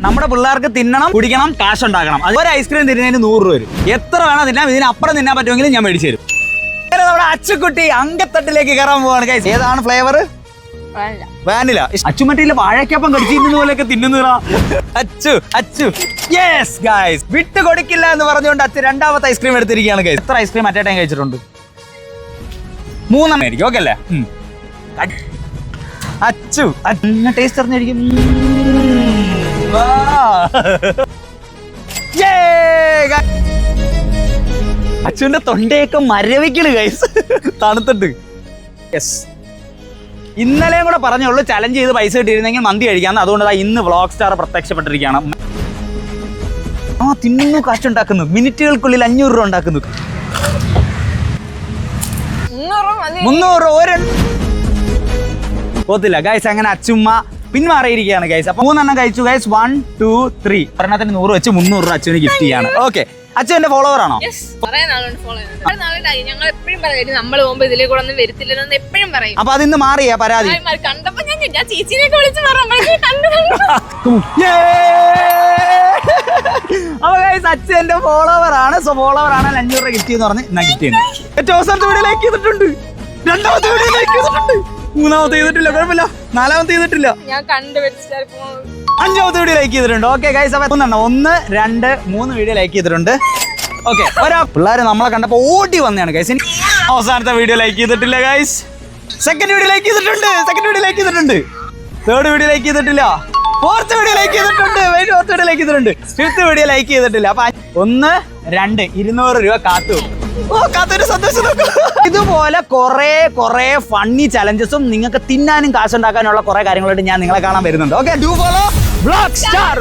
നമ്മുടെ പിള്ളേർക്ക് തിന്നണം, കുടിക്കണം, കാശുണ്ടാക്കണം. അത് ഒരു ഐസ്ക്രീം തിന്നുന്നതിന് 100 രൂപ വരും. എത്ര വേണം തിന്നാം, ഇതിനപ്പുറം തിന്നാൻ പറ്റുമെങ്കിലും ഞാൻ മേടിച്ചു തരും. നമ്മുടെ അച്ചുകുട്ടി അങ്കത്തട്ടിലേക്ക് കയറാൻ പോവാണ് ഗൈസ്. ഏതാണ് ഫ്ലേവർ? വാനില. അച്ചുമട്ടിയിലെ വാഴക്കപ്പം കടിച്ചിരുന്ന പോലെയൊക്കെ തിന്നുന്നതാ അച്ചു. അച്ചു യെസ് ഗൈസ്, വിട്ട് കൊടുക്കില്ല എന്ന് പറഞ്ഞുകൊണ്ട് അച്ഛൻ രണ്ടാമത്തെ ഐസ്ക്രീം എടുത്തിരിക്കുകയാണ് ഗൈസ്. എത്ര ഐസ്ക്രീം അറ്റ് എ ടൈം കഴിച്ചിട്ടുണ്ട്? 3 ആയിരിക്കും. ഓക്കെ അല്ലേ? അച്ചു ടേസ്റ്റ് അറിഞ്ഞിരിക്കും. അച്ചുവിന്റെ തൊണ്ടയൊക്കെ മരവിക്കണ് ഗൈസ്, തണുത്തിട്ട്. യെസ്, ഇന്നലെയും കൂടെ പറഞ്ഞുള്ളൂ ചലഞ്ച് ചെയ്ത് പൈസ കിട്ടിയിരുന്നെങ്കിൽ മന്തി കഴിക്കാന്ന്. അതുകൊണ്ട് ഇന്ന് വ്ളോഗ് സ്റ്റാർ പ്രത്യക്ഷപ്പെട്ടിരിക്കുകയാണ്. തിന്നുന്നു, കാശുണ്ടാക്കുന്നു. മിനിറ്റുകൾക്കുള്ളിൽ 500 രൂപ ഉണ്ടാക്കുന്നു. 300 രൂപ പോത്തില്ല ഗൈസ്. അങ്ങനെ അച്ചുമ്മ പിന്മാറിയിരിക്കുകയാണ് ഗൈസ്. അപ്പൊ 3 എണ്ണം കഴിച്ചു ഗൈസ്. 1 2 3 ഒരെണ്ണത്തിന് 100 വെച്ച് 300 രൂപ അച്ചുവിന് ഗിഫ്റ്റ് ചെയ്യാണ്. ഓക്കെ, അച്ചു എന്റെ ഫോളോവർ ആണോ? ഞങ്ങൾ എപ്പോഴും പറയും നമ്മൾ പോകുമ്പോ ഇതിലെ കൂടെ ഒന്നും വരത്തില്ലെന്ന് എപ്പോഴും പറയും. അപ്പൊ അതിന്ന് മാറിയാ പരാതി? കണ്ടപ്പോ ഞാൻ ചേച്ചിനെയൊക്കെ വിളിച്ച് പറഞ്ഞു. അപ്പൊ ഗൈസ് അച്ചു എന്റെ ഫോളോവർ ആണ്. സോ ഫോളോവർ ആണ് 500 രൂപ ഗിഫ്റ്റ് എന്ന് പറഞ്ഞ് ഞാൻ ഗിഫ്റ്റ് ചെയ്യുന്നത്. ഏറ്റവും അവസാനത്തെ വീഡിയോ ലൈക്ക് ചെയ്തിട്ടുണ്ട്, 2ാമത്തെ വീഡിയോ ലൈക്ക് ചെയ്തിട്ടുണ്ട്, 3ാമത്തെ ചെയ്തിട്ടില്ല, കുഴപ്പമില്ല, 4ാമത്തെ ചെയ്തിട്ടില്ല, ഞാൻ കണ്ടുപിടിച്ചാൽ 5ാമത്തെ വീഡിയോ ലൈക്ക് ചെയ്തിട്ടുണ്ട്. ഓക്കെ ഗൈസ്, അപ്പൊ 1 2 3 വീഡിയോ ലൈക്ക് ചെയ്തിട്ടുണ്ട്. ഓക്കെ, പിള്ളേര് നമ്മളെ കണ്ടപ്പോ ഓടി വന്നതാണ് ഗൈസ്. അവസാനത്തെ വീഡിയോ ലൈക്ക് ചെയ്തിട്ടില്ല ഗൈസ്. സെക്കൻഡ് വീഡിയോ ലൈക്ക് ചെയ്തിട്ടുണ്ട്, സെക്കൻഡ് വീഡിയോ ലൈക്ക് ചെയ്തിട്ടുണ്ട്, തേർഡ് വീഡിയോ ലൈക്ക് ചെയ്തിട്ടില്ല, ഫോർത്ത് വീഡിയോ ലൈക്ക് ചെയ്തിട്ടുണ്ട്, ഫോർത്ത് വീഡിയോ ലൈക്ക് ചെയ്തിട്ടുണ്ട്, ഫിഫ്ത്ത് വീഡിയോ ലൈക്ക് ചെയ്തിട്ടില്ല. അപ്പൊ 1 2 200 രൂപ കാത്തു. കാത്തൊരു സന്തോഷം. ഇതുപോലെ കുറെ ഫണ്ണി ചലഞ്ചസും നിങ്ങൾക്ക് തിന്നാനും കാശുണ്ടാക്കാനുള്ള കുറെ കാര്യങ്ങളായിട്ട് ഞാൻ നിങ്ങളെ കാണാൻ വരുന്നുണ്ട്. Okay, do follow vlog star.